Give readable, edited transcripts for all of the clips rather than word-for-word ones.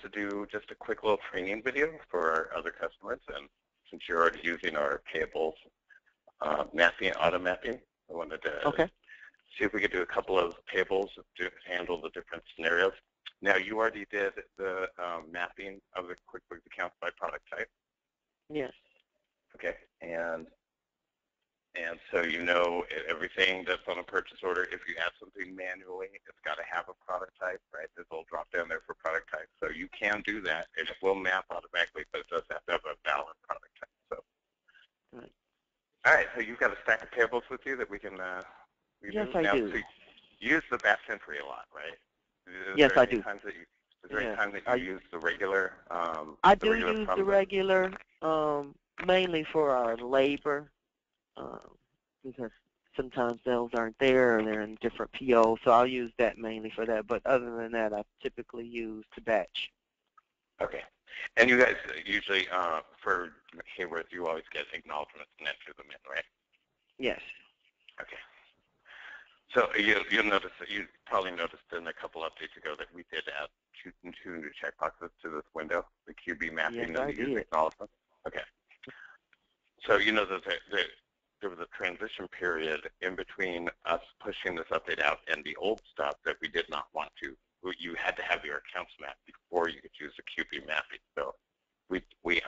to do just a quick little training video for our other customers, and since you're already using our payables mapping, auto mapping, I wanted to see if we could do a couple of payables to handle the different scenarios. Now, you already did the mapping of the QuickBooks accounts by product type. Yes. Okay, and so you know everything that's on a purchase order. If you add something manually, it's got to have a product type, right? There's a little drop down there for product type. So you can do that, and it will map automatically, but it does have to have a valid product type. So, all right, so you've got a stack of payables with you that we can yes, I do. So you use the batch entry a lot, right? Yes, I do. Is there any time that you use the regular? I do use the regular, mainly for our labor, because sometimes those aren't there or they're in different POs, so I'll use that mainly for that. But other than that, I typically use the batch. Okay. And you guys usually, for Hayward, you always get acknowledgments and enter them in, right? Yes. Okay. So you'll notice that you probably noticed in a couple updates ago that we did add two new checkboxes to this window, the QB mapping and the user acknowledgement. Okay. So you know that there was a transition period in between us pushing this update out and the old stuff that we did not want to. You had to have your accounts mapped before you could use the QB mapping. So we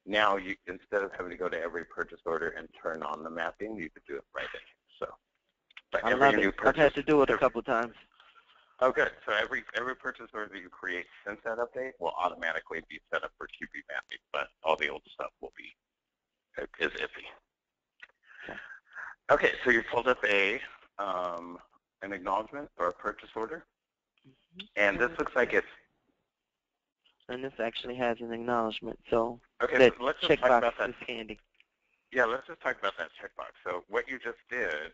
now you, instead of having to go to every purchase order and turn on the mapping, you could do it right in. So I love it. I've had to do it a couple times. Oh, good. So every purchase order that you create since that update will automatically be set up for QB mapping, but all the old stuff will be is iffy. Okay, so you pulled up an acknowledgement or a purchase order, and this looks like it's. And this actually has an acknowledgement, so okay. So let's just talk about that. Is handy. Yeah, let's just talk about that checkbox. So what you just did,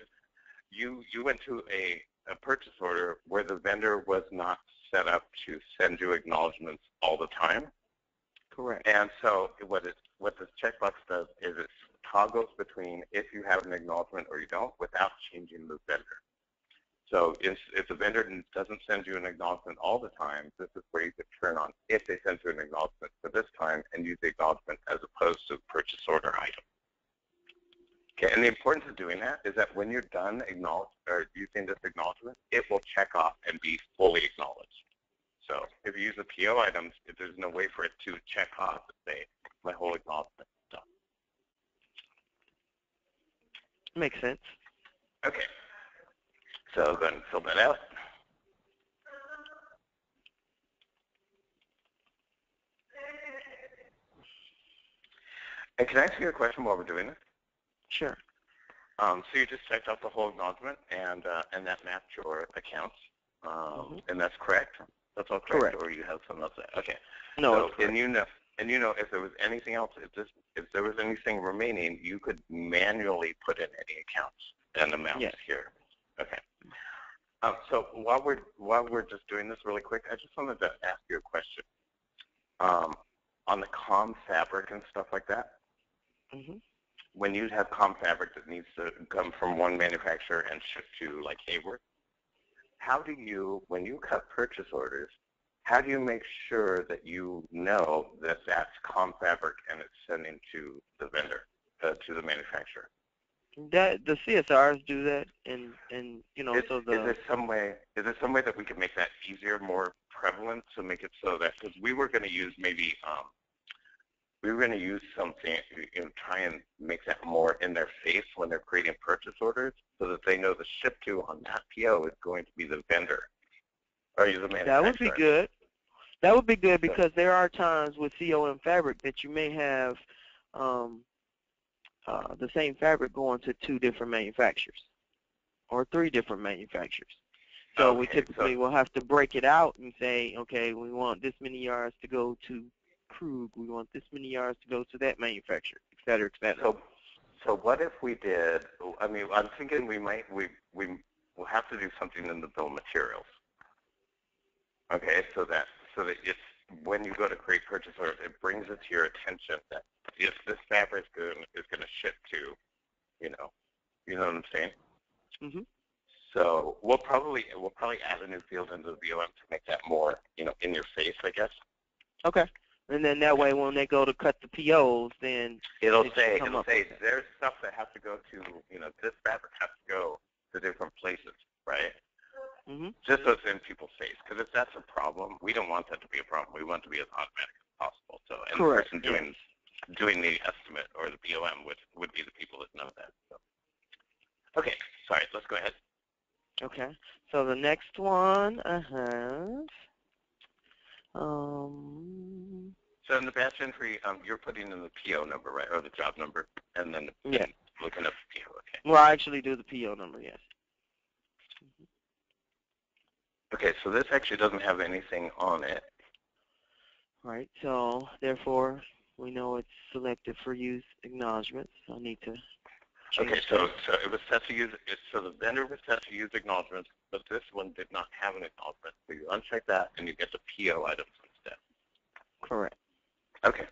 you went to a purchase order where the vendor was not set up to send you acknowledgments all the time. Correct. And so what this checkbox does is it toggles between if you have an acknowledgement or you don't without changing the vendor. So if the vendor doesn't send you an acknowledgement all the time, this is where you could turn on if they send you an acknowledgement for this time and use the acknowledgement as opposed to the purchase order item. Okay, and the importance of doing that is that when you're done using this acknowledgement, it will check off and be fully acknowledged. So if you use the PO items, there's no way for it to check off and say, my whole acknowledgement is done. Makes sense. Okay. So go ahead and fill that out. And can I ask you a question while we're doing this? Sure. So you just checked out the whole acknowledgement, and that mapped your accounts, and that's correct. That's all correct, or you have something else there? Okay. No. So, and you know, if there was anything else, if there was anything remaining, you could manually put in any accounts and amounts here. Okay. So while we're just doing this really quick, I just wanted to ask you a question. On the COM fabric and stuff like that, when you have COM fabric that needs to come from one manufacturer and ship to like Hayward, how do you, when you cut purchase orders, how do you make sure that you know that that's COM fabric and it's sending to the vendor, to the manufacturer? That the CSRs do that, and you know, is there some way that we can make that easier, more prevalent, to make it so that, because we were going to use maybe something, you know, try and make that more in their face when they're creating purchase orders, so that they know the ship to on that PO is going to be the vendor or the manufacturer. That would be good. That would be good, because there are times with COM fabric that you may have the same fabric going to 2 different manufacturers or 3 different manufacturers. So we typically will have to break it out and say, okay, we want this many yards to go to Krug, we want this many yards to go to that manufacturer, et cetera, et cetera. So what if we did, I mean, I'm thinking we'll have to do something in the bill of materials. Okay, so that it's, when you go to create purchase orders, it brings it to your attention that if this fabric is going to ship to, you know what I'm saying? So we'll probably add a new field into the BOM to make that more, in your face, I guess. Okay. And then that way, when they go to cut the POs, then it'll say there's stuff that has to go to, this fabric has to go to different places, right? Mm-hmm. Just so it's in people's face, because if that's a problem, we don't want that to be a problem. We want it to be as automatic as possible. So, and correct. The person doing the estimate or the BOM would be the people that know that. So. Okay, sorry, let's go ahead. Okay, so the next one I have, so in the batch entry, you're putting in the PO number, right, or the job number, and then yeah, looking up the PO. Okay. Well, I actually do the PO number, yes. Okay, so this actually doesn't have anything on it. Right, so therefore we know it's selected for use acknowledgments. I need to change okay, so it was set to use. So the vendor was set to use acknowledgments, but this one did not have an acknowledgment. So you uncheck that, and you get the PO items instead. Correct. Okay.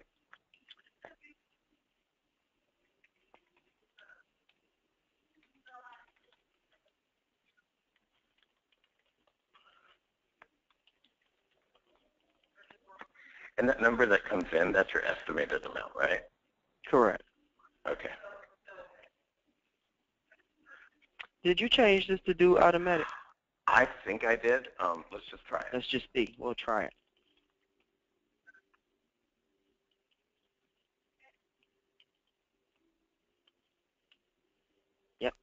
And that number that comes in, that's your estimated amount, right? Correct. Okay. Did you change this to do automatic? I think I did. Let's just try it. Let's just see. We'll try it. Yep.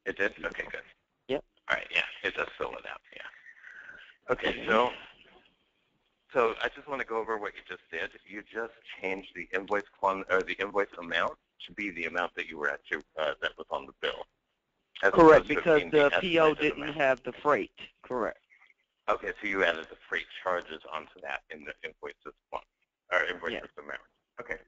It did? Okay, good. Yep. All right, yeah, it does fill it out, yeah. Okay, so I just want to go over what you just did. You just changed the invoice the invoice amount to be the amount that you were that was on the bill. Correct, because the PO didn't have the freight. Correct. Okay, so you added the freight charges onto that in the invoices one, or invoices amount. Okay.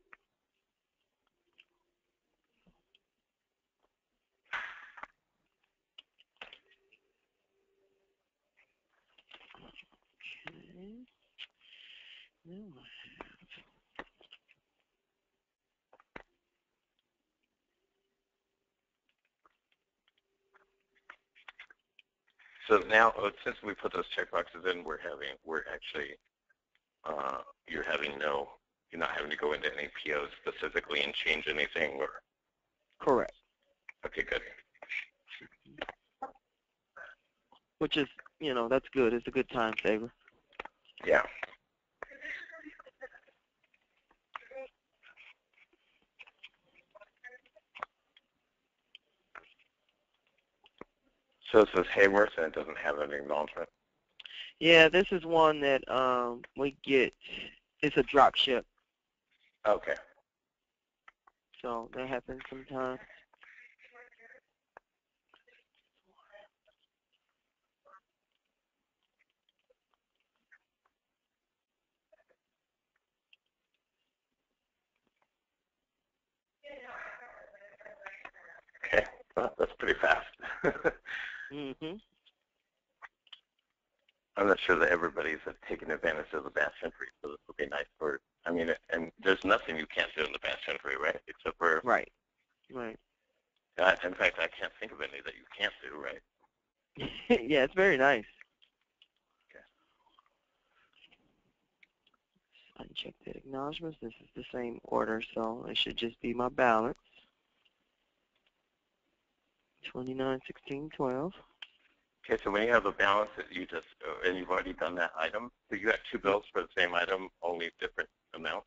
So now, since we put those checkboxes in, you're not having to go into any POs specifically and change anything, or? Correct. Okay, good. Which is, that's good. It's a good time saver. Yeah. So it says Hayworth and it doesn't have any acknowledgement? Yeah, this is one that we get. It's a drop ship. Okay. So that happens sometimes. Okay, well, that's pretty fast. Mm-hmm. I'm not sure that everybody's taking advantage of the batch entry, so this will be nice for, and there's nothing you can't do in the batch entry, right? Except for... Right. Right. In fact, I can't think of any that you can't do, right? Yeah, it's very nice. Okay. Uncheck the acknowledgments. This is the same order, so it should just be my balance. 29.16.12. Okay, so when you have a balance that you just, and you've already done that item, so you got two bills for the same item, only different amounts?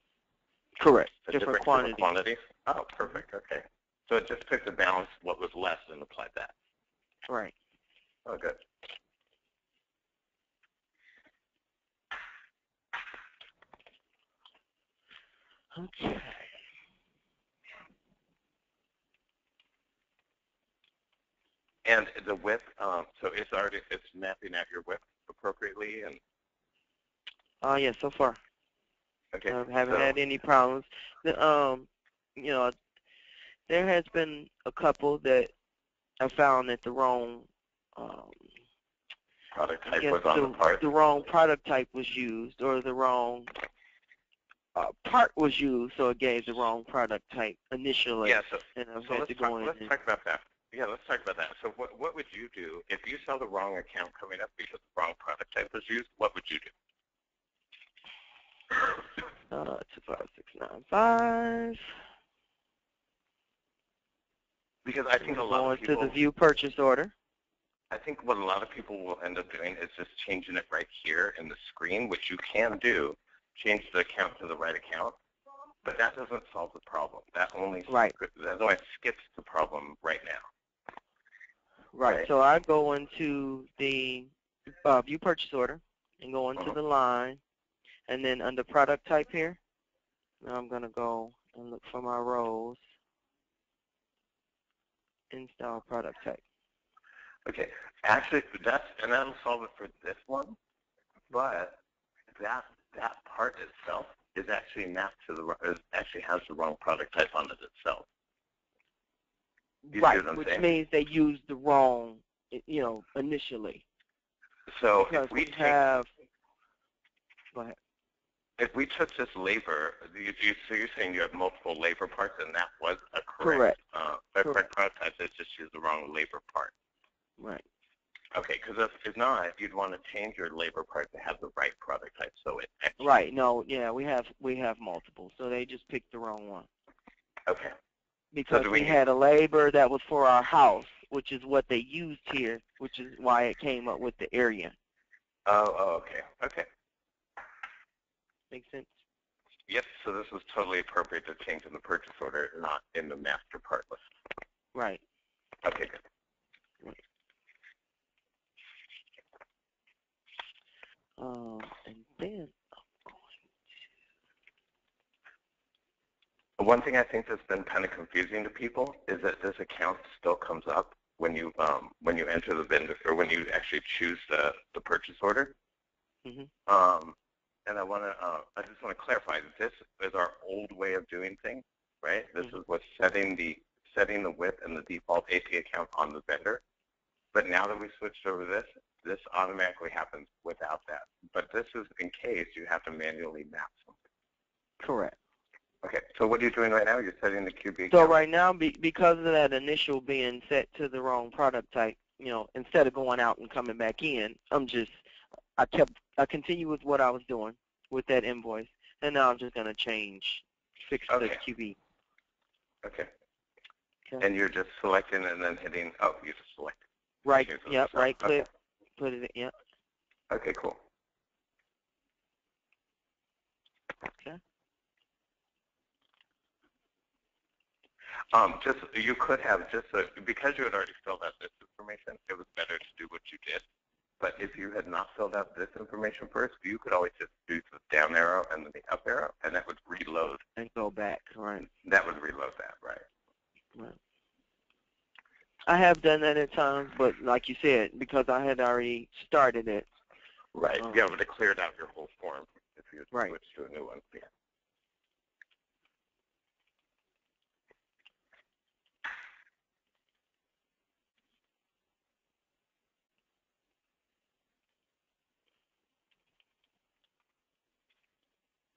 Correct. Different quantities. Oh, perfect. Okay. So it just took the balance, what was less, and applied that. Right. Oh, good. Okay. And the width, so it's mapping out your width appropriately, and. Yeah, so far. Okay. I haven't had any problems. There has been a couple that I found that the wrong product type was on the part. The wrong product type was used, or the wrong part was used, so it gave the wrong product type initially. Yeah, so and I've let's talk about that. Yeah, let's talk about that. So what would you do if you saw the wrong account coming up because the wrong product type was used? What would you do? 25695. Because I think a lot of people to the view purchase order. I think what a lot of people will end up doing is just changing it right here in the screen, which you can do, change the account to the right account, but that doesn't solve the problem. That only skips the problem right now. Right. So I go into the view purchase order and go into the line, and then under product type here, now I'm going to go and look for my rows, install product type. Okay. Actually, that'll solve it for this one, but that part itself is actually mapped to actually has the wrong product type on it itself. You right, which means they used the wrong, initially. So because if we have, go ahead. If we took this labor, so you're saying you have multiple labor parts, and that was a correct product type. They just used the wrong labor part. Right. Okay, because if not, you'd want to change your labor part to have the right product type. So it actually, right. No. Yeah, we have multiple. So they just picked the wrong one. Okay. Because we had a labor that was for our house, which is what they used here, which is why it came up with the area. Oh, okay. Okay. Makes sense? Yep, so this was totally appropriate to change in the purchase order, not in the master part list. Right. Okay, good. Right. And then I'm going one thing I think that's been kind of confusing to people is that this account still comes up when you enter the vendor, or when you actually choose the purchase order. Mm-hmm. And I just want to clarify that this is our old way of doing things, right? This is what's setting the width and the default AP account on the vendor. But now that we switched over this automatically happens without that. But this is in case you have to manually map something. Correct. Okay, so what are you doing right now? You're setting the QB account? So right now, because of that initial being set to the wrong product type, instead of going out and coming back in, I continue with what I was doing with that invoice, and now I'm just going to fix the QB. Okay. And you're just selecting and then hitting, you just select. Right, yep, right click, put it in, yep. Okay, cool. Okay. You could have because you had already filled out this information, it was better to do what you did. But if you had not filled out this information first, you could always just do the down arrow and then the up arrow, and that would reload. And go back, right. That would reload that, right. Right. I have done that at times, but like you said, because I had already started it. Right. Yeah, but it cleared out your whole form if you switch to a new one. Yeah.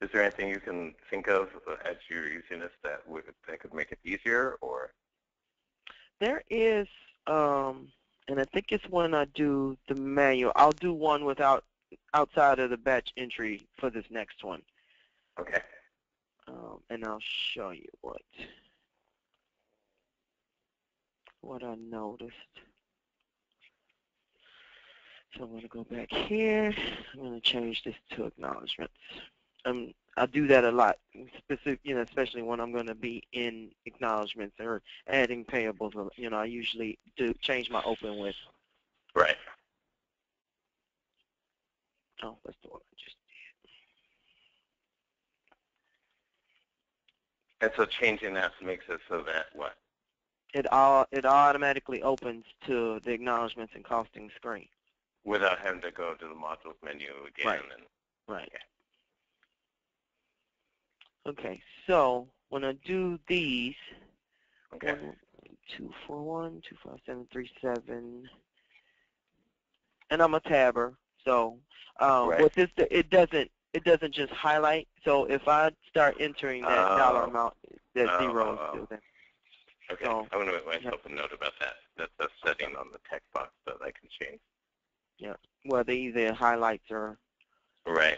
Is there anything you can think of as you're using this that could make it easier, or? There is, and I think it's when I do the manual. I'll do one outside of the batch entry for this next one. Okay. And I'll show you what I noticed. So I'm going to go back here. I'm going to change this to acknowledgments. I do that a lot, especially when I'm going to be in acknowledgments or adding payables. I usually do change my open with. Right. Oh, that's the one I just did. And so changing that makes it so that what? It automatically opens to the acknowledgments and costing screen. Without having to go to the modules menu again. Right. Right. Okay, so when I do these, 1241, 25737, and I'm a tabber. So with this, it doesn't just highlight. So if I start entering that dollar amount, that zero is still there. Okay, I'm going to make myself a note about that. That's a setting on the text box that I can change. Yeah, whether either highlights or... Right.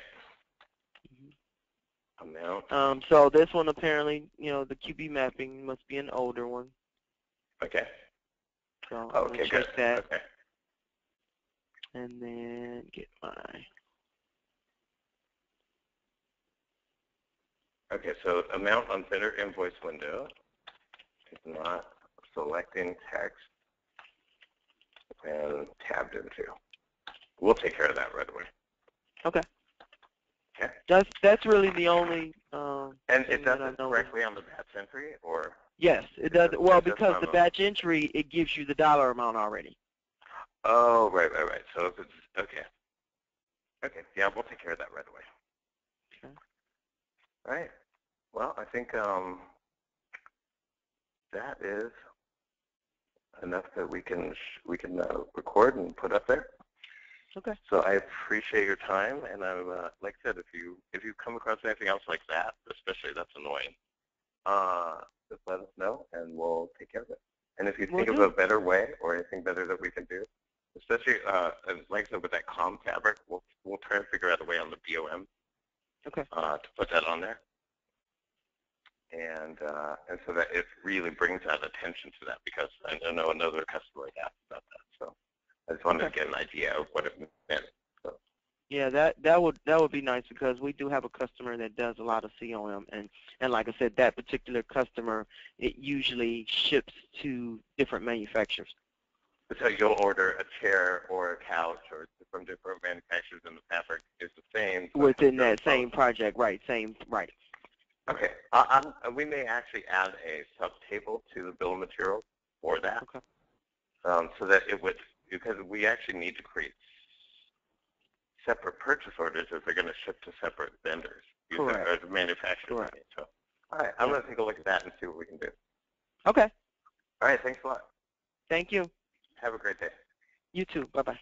Amount. So this one apparently, the QB mapping must be an older one. Okay. So okay, check good. that. Okay. And then get my... Okay, so amount on vendor invoice window is not selecting text and tabbed into. We'll take care of that right away. Okay. Okay. That's really the only. And it does it correctly on the batch entry, or? Yes, it does. Well, because the batch entry, it gives you the dollar amount already. Oh, right. So if it's okay. Okay. Yeah, we'll take care of that right away. Okay. All right. Well, I think that is enough that we can record and put up there. Okay. So I appreciate your time, and I'm like I said, if you come across anything else like that, especially that's annoying, just let us know, and we'll take care of it. And if you think of a better way or anything better that we can do, especially like I said with that COM fabric, we'll try and figure out a way on the BOM. Okay. To put that on there. And so that it really brings out attention to that, because I know another customer asked about that. So I just wanted to get an idea of what it meant. So. Yeah, that would be nice, because we do have a customer that does a lot of COM, and like I said, that particular customer, it usually ships to different manufacturers. So you'll order a chair or a couch or from different manufacturers, and the fabric is the same. Within that same project, right? Right. Okay. We may actually add a subtable to the bill of materials for that. Okay. So that it would, because we actually need to create separate purchase orders if they're going to ship to separate vendors. Correct. Or manufacturers. Correct. So, all right. I'm going to take a look at that and see what we can do. Okay. All right. Thanks a lot. Thank you. Have a great day. You too. Bye-bye.